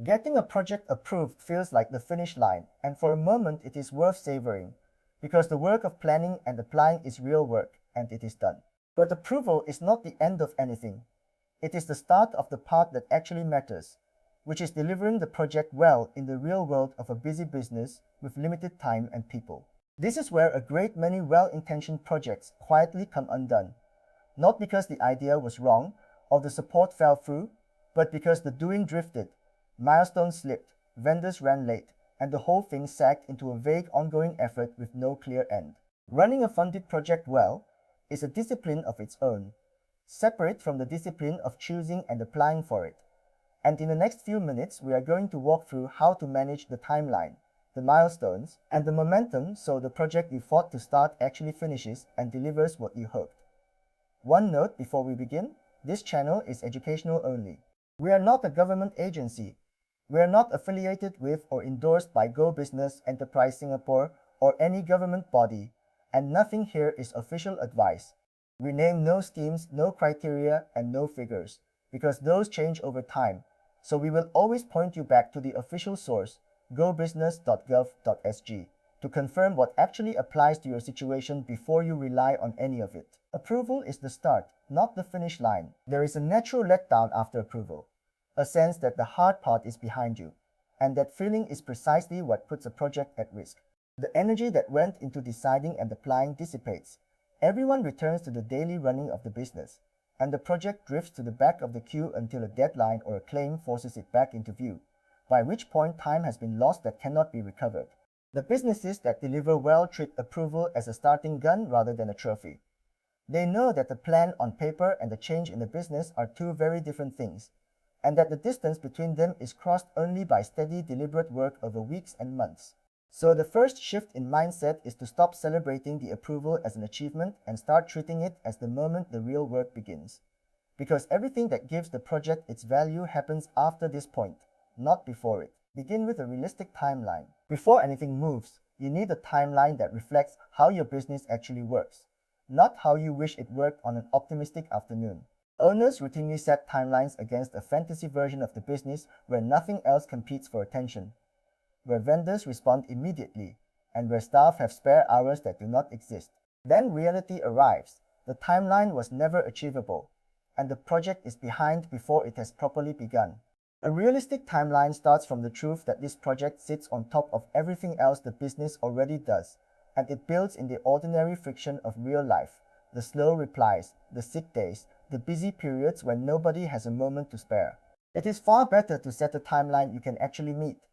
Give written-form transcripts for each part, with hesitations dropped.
Getting a project approved feels like the finish line, and for a moment it is worth savoring, because the work of planning and applying is real work, and it is done. But approval is not the end of anything. It is the start of the part that actually matters, which is delivering the project well in the real world of a busy business with limited time and people. This is where a great many well-intentioned projects quietly come undone, not because the idea was wrong or the support fell through, but because the doing drifted, milestones slipped, vendors ran late, and the whole thing sagged into a vague ongoing effort with no clear end. Running a funded project well is a discipline of its own, separate from the discipline of choosing and applying for it. And in the next few minutes, we are going to walk through how to manage the timeline, the milestones, and the momentum so the project you fought to start actually finishes and delivers what you hoped. One note before we begin, this channel is educational only. We are not a government agency. We are not affiliated with or endorsed by Go Business Enterprise Singapore or any government body, and nothing here is official advice. We name no schemes, no criteria, and no figures, because those change over time, so we will always point you back to the official source, gobusiness.gov.sg, to confirm what actually applies to your situation before you rely on any of it. Approval is the start, not the finish line. There is a natural letdown after approval, a sense that the hard part is behind you, and that feeling is precisely what puts a project at risk. The energy that went into deciding and applying dissipates. Everyone returns to the daily running of the business, and the project drifts to the back of the queue until a deadline or a claim forces it back into view, by which point time has been lost that cannot be recovered. The businesses that deliver well treat approval as a starting gun rather than a trophy. They know that the plan on paper and the change in the business are two very different things, and that the distance between them is crossed only by steady, deliberate work over weeks and months. So the first shift in mindset is to stop celebrating the approval as an achievement and start treating it as the moment the real work begins. Because everything that gives the project its value happens after this point, not before it. Begin with a realistic timeline. Before anything moves, you need a timeline that reflects how your business actually works, not how you wish it worked on an optimistic afternoon. Owners routinely set timelines against a fantasy version of the business where nothing else competes for attention, where vendors respond immediately, and where staff have spare hours that do not exist. Then reality arrives. The timeline was never achievable, and the project is behind before it has properly begun. A realistic timeline starts from the truth that this project sits on top of everything else the business already does, and it builds in the ordinary friction of real life, the slow replies, the sick days, the busy periods when nobody has a moment to spare. It is far better to set a timeline you can actually meet,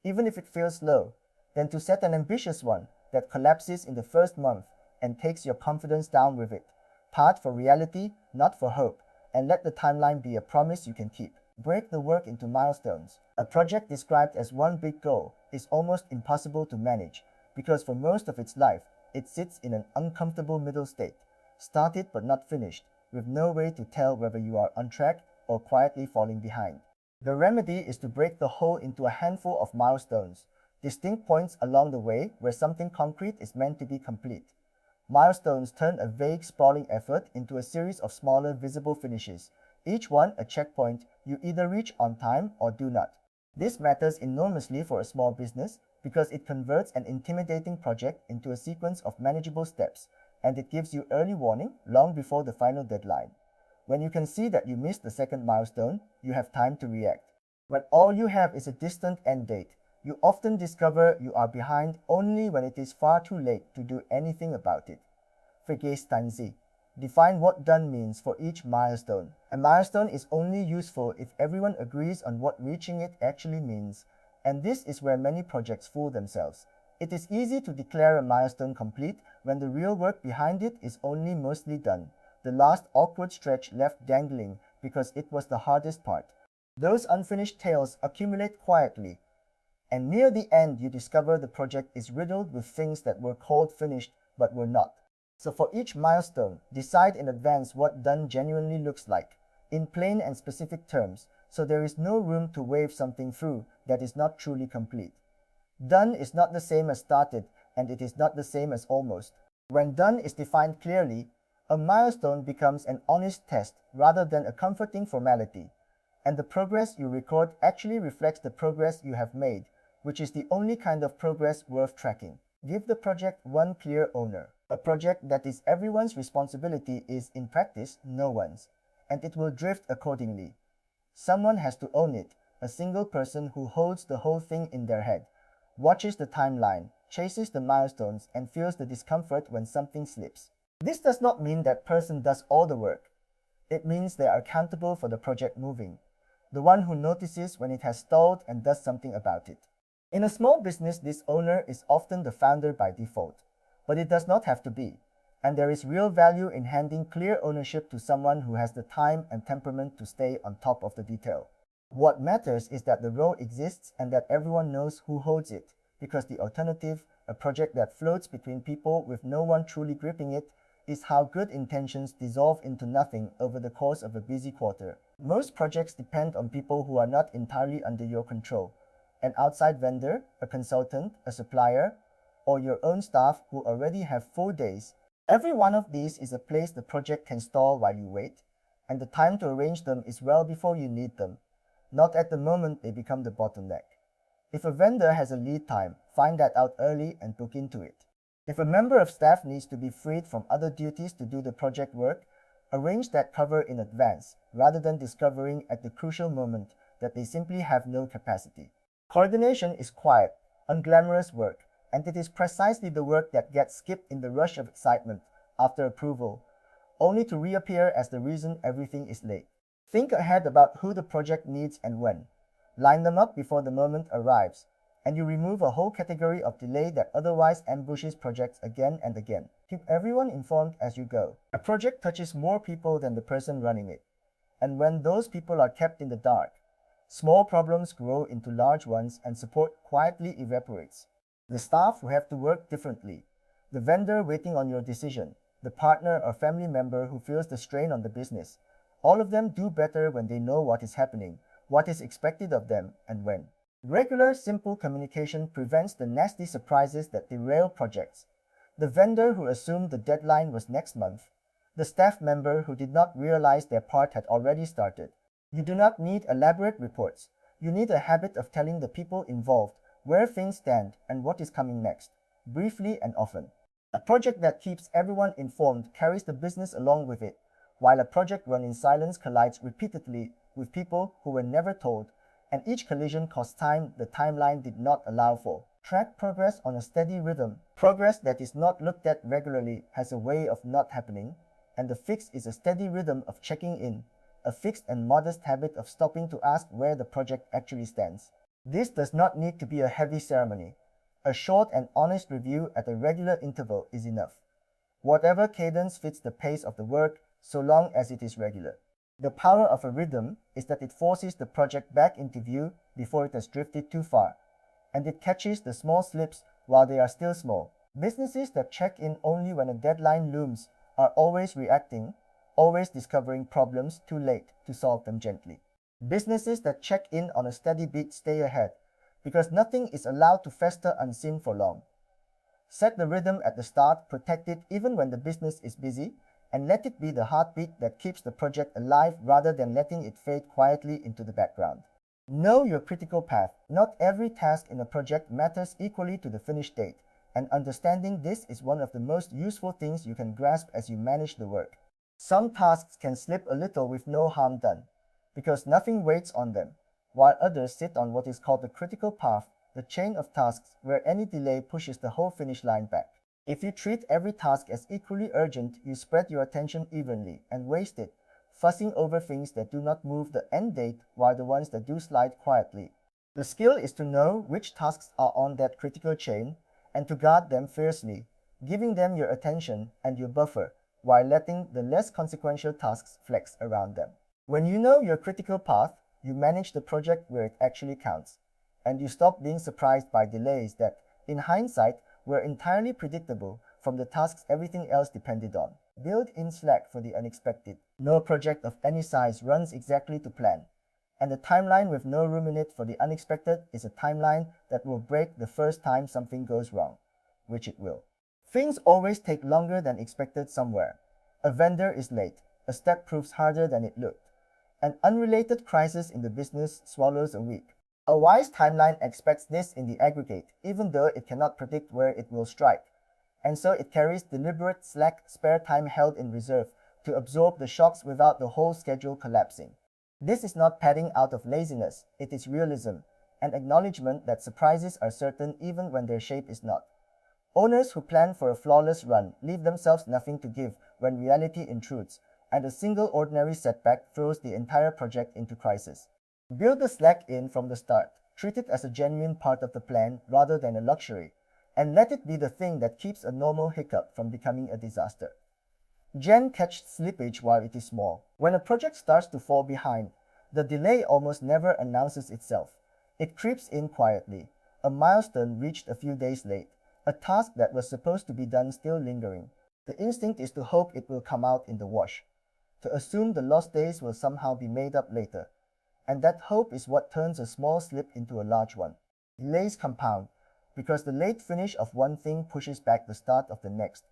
even if it feels slow, than to set an ambitious one that collapses in the first month and takes your confidence down with it. Part for reality, not for hope, and let the timeline be a promise you can keep. Break the work into milestones. A project described as one big goal is almost impossible to manage, because for most of its life, it sits in an uncomfortable middle state, started but not finished, with no way to tell whether you are on track or quietly falling behind. The remedy is to break the whole into a handful of milestones, distinct points along the way where something concrete is meant to be complete. Milestones turn a vague, sprawling effort into a series of smaller, visible finishes, each one a checkpoint you either reach on time or do not. This matters enormously for a small business because it converts an intimidating project into a sequence of manageable steps, and it gives you early warning long before the final deadline. When you can see that you missed the second milestone, you have time to react. When all you have is a distant end date, you often discover you are behind only when it is far too late to do anything about it. Vergestensie. Define what done means for each milestone. A milestone is only useful if everyone agrees on what reaching it actually means, and this is where many projects fool themselves. It is easy to declare a milestone complete when the real work behind it is only mostly done, the last awkward stretch left dangling because it was the hardest part. Those unfinished tales accumulate quietly, and near the end you discover the project is riddled with things that were called finished but were not. So for each milestone, decide in advance what done genuinely looks like, in plain and specific terms, so there is no room to wave something through that is not truly complete. Done is not the same as started, and it is not the same as almost. When done is defined clearly, a milestone becomes an honest test rather than a comforting formality. And the progress you record actually reflects the progress you have made, which is the only kind of progress worth tracking. Give the project one clear owner. A project that is everyone's responsibility is, in practice, no one's, and it will drift accordingly. Someone has to own it, a single person who holds the whole thing in their head, watches the timeline, chases the milestones, and feels the discomfort when something slips. This does not mean that person does all the work. It means they are accountable for the project moving, the one who notices when it has stalled and does something about it. In a small business, this owner is often the founder by default, but it does not have to be, and there is real value in handing clear ownership to someone who has the time and temperament to stay on top of the detail. What matters is that the role exists and that everyone knows who holds it, because the alternative, a project that floats between people with no one truly gripping it, is how good intentions dissolve into nothing over the course of a busy quarter. Most projects depend on people who are not entirely under your control. An outside vendor, a consultant, a supplier, or your own staff who already have full days. Every one of these is a place the project can stall while you wait, and the time to arrange them is well before you need them, not at the moment they become the bottleneck. If a vendor has a lead time, find that out early and book into it. If a member of staff needs to be freed from other duties to do the project work, arrange that cover in advance, rather than discovering at the crucial moment that they simply have no capacity. Coordination is quiet, unglamorous work, and it is precisely the work that gets skipped in the rush of excitement after approval, only to reappear as the reason everything is late. Think ahead about who the project needs and when. Line them up before the moment arrives, and you remove a whole category of delay that otherwise ambushes projects again and again. Keep everyone informed as you go. A project touches more people than the person running it, and when those people are kept in the dark, small problems grow into large ones and support quietly evaporates. The staff who have to work differently, the vendor waiting on your decision, the partner or family member who feels the strain on the business, all of them do better when they know what is happening, what is expected of them, and when. Regular, simple communication prevents the nasty surprises that derail projects. The vendor who assumed the deadline was next month, the staff member who did not realize their part had already started. You do not need elaborate reports. You need a habit of telling the people involved where things stand and what is coming next, briefly and often. A project that keeps everyone informed carries the business along with it, while a project run in silence collides repeatedly with people who were never told, and each collision costs time the timeline did not allow for. Track progress on a steady rhythm. Progress that is not looked at regularly has a way of not happening, and the fix is a steady rhythm of checking in, a fixed and modest habit of stopping to ask where the project actually stands. This does not need to be a heavy ceremony. A short and honest review at a regular interval is enough. Whatever cadence fits the pace of the work, so long as it is regular. The power of a rhythm is that it forces the project back into view before it has drifted too far, and it catches the small slips while they are still small. Businesses that check in only when a deadline looms are always reacting, always discovering problems too late to solve them gently. Businesses that check in on a steady beat stay ahead, because nothing is allowed to fester unseen for long. Set the rhythm at the start, protect it even when the business is busy, and let it be the heartbeat that keeps the project alive rather than letting it fade quietly into the background. Know your critical path. Not every task in a project matters equally to the finish date, and understanding this is one of the most useful things you can grasp as you manage the work. Some tasks can slip a little with no harm done, because nothing waits on them, while others sit on what is called the critical path, the chain of tasks where any delay pushes the whole finish line back. If you treat every task as equally urgent, you spread your attention evenly and waste it, fussing over things that do not move the end date while the ones that do slide quietly. The skill is to know which tasks are on that critical chain and to guard them fiercely, giving them your attention and your buffer while letting the less consequential tasks flex around them. When you know your critical path, you manage the project where it actually counts, and you stop being surprised by delays that, in hindsight, were entirely predictable from the tasks everything else depended on. Build in slack for the unexpected. No project of any size runs exactly to plan, and a timeline with no room in it for the unexpected is a timeline that will break the first time something goes wrong, which it will. Things always take longer than expected somewhere. A vendor is late. A step proves harder than it looked. An unrelated crisis in the business swallows a week. A wise timeline expects this in the aggregate, even though it cannot predict where it will strike, and so it carries deliberate slack spare time held in reserve to absorb the shocks without the whole schedule collapsing. This is not padding out of laziness, it is realism, an acknowledgement that surprises are certain even when their shape is not. Owners who plan for a flawless run leave themselves nothing to give when reality intrudes, and a single ordinary setback throws the entire project into crisis. Build the slack in from the start, treat it as a genuine part of the plan rather than a luxury, and let it be the thing that keeps a normal hiccup from becoming a disaster. Jen catches slippage while it is small. When a project starts to fall behind, the delay almost never announces itself. It creeps in quietly, a milestone reached a few days late, a task that was supposed to be done still lingering. The instinct is to hope it will come out in the wash, to assume the lost days will somehow be made up later. And that hope is what turns a small slip into a large one. Delays compound, because the late finish of one thing pushes back the start of the next.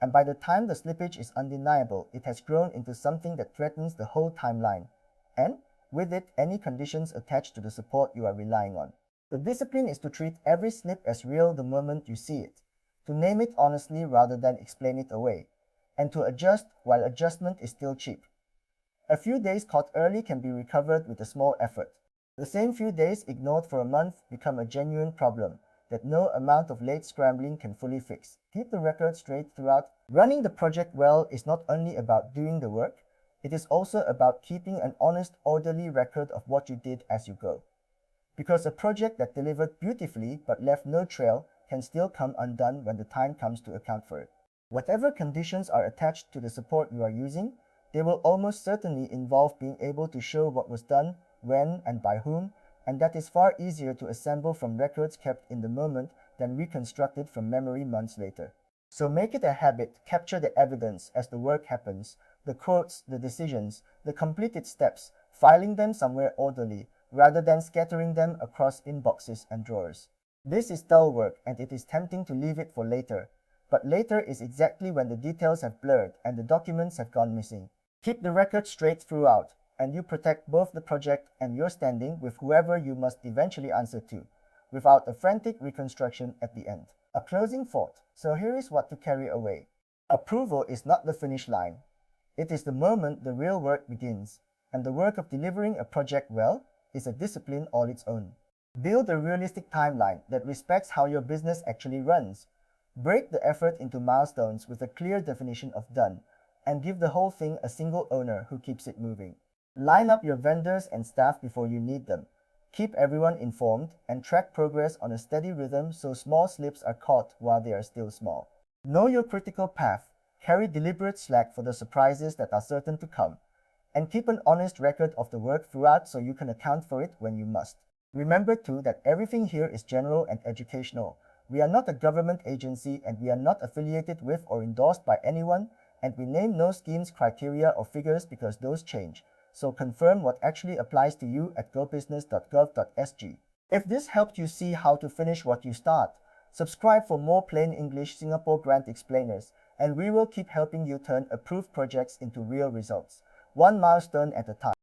And by the time the slippage is undeniable, it has grown into something that threatens the whole timeline, and, with it, any conditions attached to the support you are relying on. The discipline is to treat every slip as real the moment you see it, to name it honestly rather than explain it away, and to adjust while adjustment is still cheap. A few days caught early can be recovered with a small effort. The same few days ignored for a month become a genuine problem that no amount of late scrambling can fully fix. Keep the record straight throughout. Running the project well is not only about doing the work, it is also about keeping an honest, orderly record of what you did as you go. Because a project that delivered beautifully but left no trail can still come undone when the time comes to account for it. Whatever conditions are attached to the support you are using, they will almost certainly involve being able to show what was done, when and by whom, and that is far easier to assemble from records kept in the moment than reconstructed from memory months later. So make it a habit, capture the evidence as the work happens, the quotes, the decisions, the completed steps, filing them somewhere orderly, rather than scattering them across inboxes and drawers. This is dull work and it is tempting to leave it for later, but later is exactly when the details have blurred and the documents have gone missing. Keep the record straight throughout, and you protect both the project and your standing with whoever you must eventually answer to, without a frantic reconstruction at the end. A closing thought. So here is what to carry away. Approval is not the finish line. It is the moment the real work begins, and the work of delivering a project well is a discipline all its own. Build a realistic timeline that respects how your business actually runs. Break the effort into milestones with a clear definition of done, and give the whole thing a single owner who keeps it moving. Line up your vendors and staff before you need them. Keep everyone informed and track progress on a steady rhythm so small slips are caught while they are still small. Know your critical path, carry deliberate slack for the surprises that are certain to come, and keep an honest record of the work throughout so you can account for it when you must. Remember too that everything here is general and educational. We are not a government agency and we are not affiliated with or endorsed by anyone, and we name no schemes, criteria or figures because those change. So confirm what actually applies to you at gobusiness.gov.sg. If this helped you see how to finish what you start, subscribe for more plain English Singapore grant explainers, and we will keep helping you turn approved projects into real results, one milestone at a time.